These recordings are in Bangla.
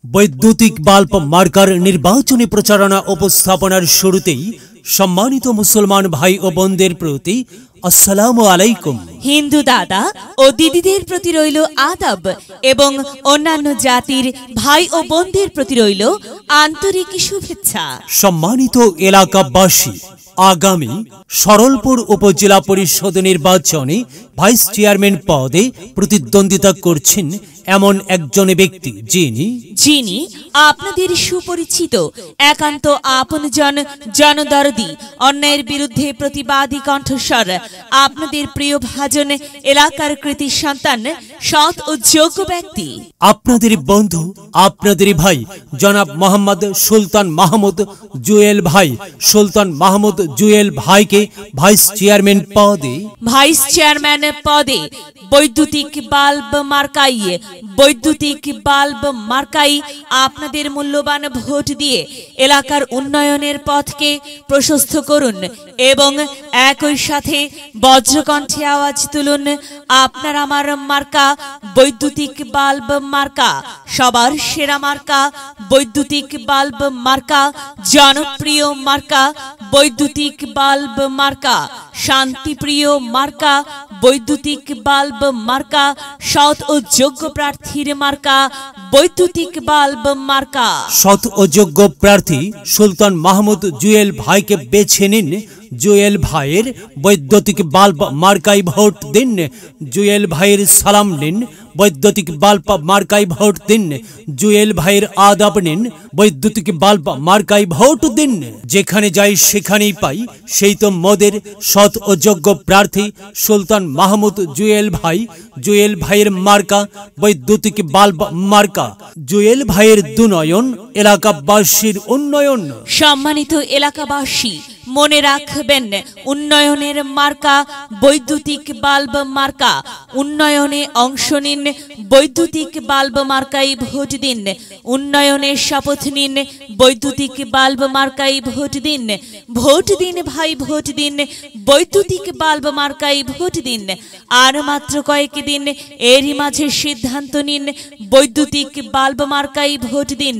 বৈদ্যুতিক বাল্ব মার্কার নির্বাচনী প্রচারণা উপস্থাপনার শুরুতেই সম্মানিত মুসলমান ভাই ও বোনদের প্রতি আসসালামু আলাইকুম। হিন্দু দাদা ও দিদিদের প্রতি রইল আদাব এবং অন্যান্য জাতির ভাই ও বোনদের প্রতি রইল আন্তরিক শুভেচ্ছা। সম্মানিত এলাকাবাসী, আগামী সরলপুর উপজেলা পরিষদ নির্বাচনে ভাইস চেয়ারম্যান পদে প্রতিদ্বন্দ্বিতা করছেন এমন একজন ব্যক্তি যিনি আপনাদের সুপরিচিত, একান্ত আপনজন, জনদরদি, অন্যায়ের বিরুদ্ধে প্রতিবাদী কণ্ঠস্বর, আপনাদের প্রিয় ভাজন, এলাকার কৃতি সন্তান, সৎ ও যোগ্য ব্যক্তি, আপনাদের বন্ধু, আপনাদের ভাই জনাব মোহাম্মদ সুলতান মাহমুদ জুয়েল ভাই। সুলতান মাহমুদ জুয়েল ভাইকে ভাইস চেয়ারম্যান পদে বৈদ্যুতিক বাল্ব মার্কাই আপনাদের মূল্যবান ভোট দিয়ে এলাকার উন্নয়নের পথকে প্রশস্ত করুন এবং একই সাথে বজ্রকণ্ঠে আওয়াজ তুলুন, আপনার আমার মার্কা বৈদ্যুতিক বাল্ব মার্কা, সবার সেরা মার্কা বৈদ্যুতিক বাল্ব মার্কা, জনপ্রিয় মার্কা বৈদ্যুতিক বাল্ব মার্কা, শান্তিপ্রিয় মার্কা বৈদ্যুতিক বাল্ব মার্কা, সৎ ও যোগ্য প্রার্থীর মার্কা বৈদ্যুতিক বাল্ব মার্কা। সৎ ও যোগ্য প্রার্থী সুলতান মাহমুদ জুয়েল ভাইকে বেছে নিন। জুয়েল ভাইয়ের বৈদ্যুতিক বাল্ব মার্কাই ভোট দিন। জুয়েল ভাইয়ের সালাম নিন, বৈদ্যুতিক বাল্ব মার্কাই ভোট দিন। জুয়েল ভাইয়ের আদাব নিন, বৈদ্যুতিক বাল্ব মার্কাই ভোট দিন। যেখানে যাই সেখানেই পাই, সেই তো মোদের সৎ ও যোগ্য প্রার্থী সুলতান মাহমুদ জুয়েল ভাই। জুয়েল ভাইয়ের মার্কা বৈদ্যুতিক বাল্ব মার্কা। জুয়েল ভাইয়ের দুনয়ন, এলাকাবাসীর উন্নয়ন। সম্মানিত এলাকাবাসী, মনে রাখবেন, উন্নয়নের মার্কা বৈদ্যুতিক বাল্ব মার্কা। উন্নয়নে অংশ নিন, বৈদ্যুতিক বাল্ব মার্কাই ভোট দিন। উন্নয়নের শপথ নিন, বৈদ্যুতিক বাল্ব মার্কাই ভোট দিন। ভোট দিন ভাই, ভোট দিন, বৈদ্যুতিক বাল্ব মার্কাই ভোট দিন। আর মাত্র কয়েক দিন, এরই মাঝে সিদ্ধান্ত নিন, বৈদ্যুতিক বাল্ব মার্কাই ভোট দিন।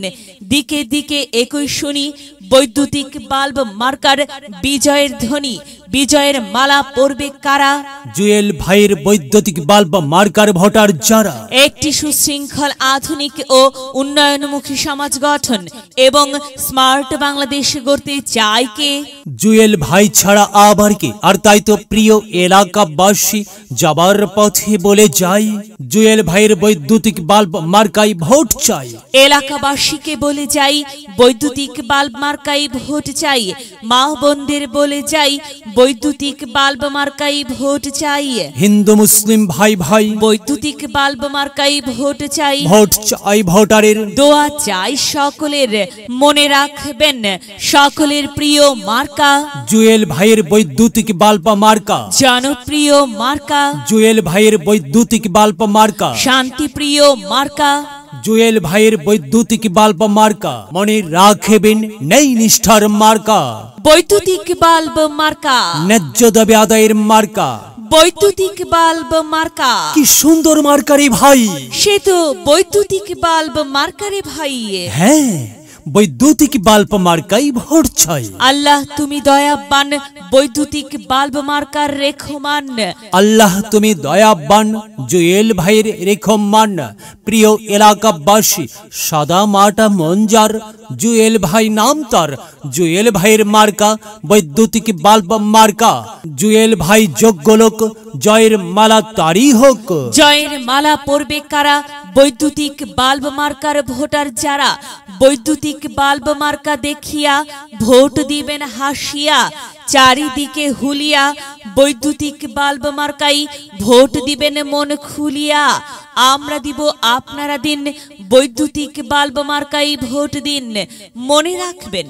দিকে দিকে একই শুনি, বৈদ্যুতিক বাল্ব মার্কার বিজয়ের ধ্বনি, বিজয়ের মালা পরবে কারা? জুয়েল ভাইয়ের বৈদ্যুতিক বাল্ব মার্কার ভোটার যারা। একটি সুশৃঙ্খল, আধুনিক ও উন্নয়নমুখী সমাজ গঠন এবং স্মার্ট বাংলাদেশ গড়তে চায় কে? জুয়েল ভাই ছাড়া আবার কে? আর তাই তো প্রিয় এলাকাবাসী, যাবার পথে বলে যাই, জুয়েল ভাইয়ের বৈদ্যুতিক বাল্ব মার্কাই ভোট চাই। এলাকাবাসীকে বলে যাই, বৈদ্যুতিক বাল্ব মার্কাই ভোট চাই। মা বোনদের বলে যাই, বৈদ্যুতিক বাল্ব মার্কাই ভোট চাই। হিন্দু মুসলিম ভাই ভাই, বৈদ্যুতিক বাল্ব মার্কাই ভোট চাই। ভোট চাই ভোটারের, দোয়া চাই সকলের। মনে রাখবেন, সকলের প্রিয় মার্কা জুয়েল ভাইয়ের বৈদ্যুতিক বাল্ব মার্কা। জনপ্রিয় মার্কা জুয়েল ভাইয়ের বৈদ্যুতিক বাল্ব মার্কা। শান্তিপ্রিয় মার্কা জুয়েল ভাইয়ের বৈদ্যুতিক বাল্ব মার্কা। মনে রাখবেন, নেই নিষ্ঠার মার্কা বৈদ্যুতিক বাল্ব মার্কা। ন্যায্য দাবি আদায়ের মার্কা বৈদ্যুতিক বাল্ব মার্কা। কি সুন্দর মার্কারে ভাই! সে তো বৈদ্যুতিক বাল্ব মার্কারে ভাই। হ্যাঁ, বৈদ্যুতিক বাল্ব মার্কাই ভোট চাই। আল্লাহ তুমি দয়াবান, বৈদ্যুতিক বাল্ব মার্কার রেখমান। আল্লাহ তুমি দয়াবান, জুয়েল ভাইয়ের রেখমান। প্রিয় এলাকাবাসী, সাদা মাটা মঞ্জার, জুয়েল ভাই নাম তার। জুয়েল ভাইয়ের মার্কা বৈদ্যুতিক বাল্ব মার্কা। জুয়েল ভাই যোগ্য লোক, জয়ের মালা তারই হোক। জয়ের মালা পরবে কারা? বৈদ্যুতিক বাল্ব মার্কার ভোটার যারা। বৈদ্যুতিক বাল্ব মার্কা দেখিয়া ভোট দিবেন হাসিয়া, চারিদিকে হুলিয়া। বৈদ্যুতিক বাল্ব মার্কাই ভোট দিবেন মন খুলিয়া। আমরা দিব, আপনারা দিন, বৈদ্যুতিক বাল্ব মার্কাই ভোট দিন। মনে রাখবেন,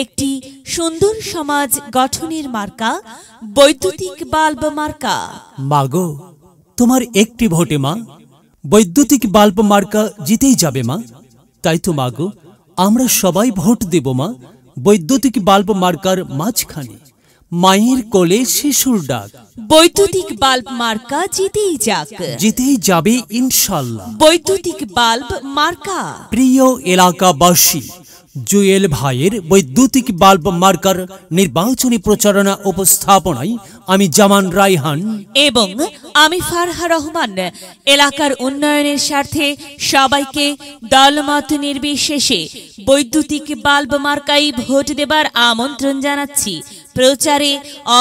একটি সুন্দর সমাজ গঠনের মার্কা বৈদ্যুতিক বাল্ব মার্কা। মাগো, তোমার একটি ভোটে মা বৈদ্যুতিক বাল্ব মার্কা জিতেই যাবে মা। তাই তো মাগো, আমরা সবাই ভোট দেব মা বৈদ্যুতিক বাল্ব মার্কার মাঝখানে। মায়ের কোলে শিশুর ডাক। বৈদ্যুতিক বাল্ব মার্কা জিতেই যাক, জিতেই যাবে ইনশাল্লাহ। বৈদ্যুতিক বাল্ব মার্কা। প্রিয় এলাকাবাসী, জুয়েল ভাইয়ের বৈদ্যুতিক বাল্ব মার্কার নির্বাচনী প্রচারণা উপস্থাপনায় আমি জামান রায়হান এবং আমি ফারহা রহমান এলাকার উন্নয়নের স্বার্থে সবাইকে দলমত নির্বিশেষে বৈদ্যুতিক বাল্ব মার্কাই ভোট দেবার আমন্ত্রণ জানাচ্ছি। প্রচারে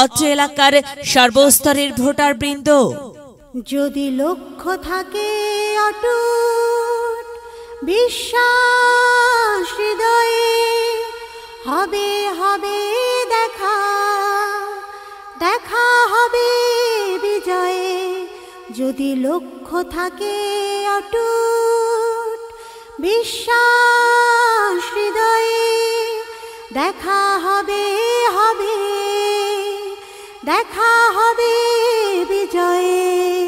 অত্র এলাকার সর্বস্তরের ভোটারবৃন্দ। যদি লক্ষ্য থাকে অটুট বিশ্বাস হৃদয়ে, হবে হবে দেখা, দেখা হবে বিজয়ে। যদি লক্ষ্য থাকে অটুট বিশ্বাস হৃদয়ে, দেখা হবে হবে, দেখা হবে বিজয়ে।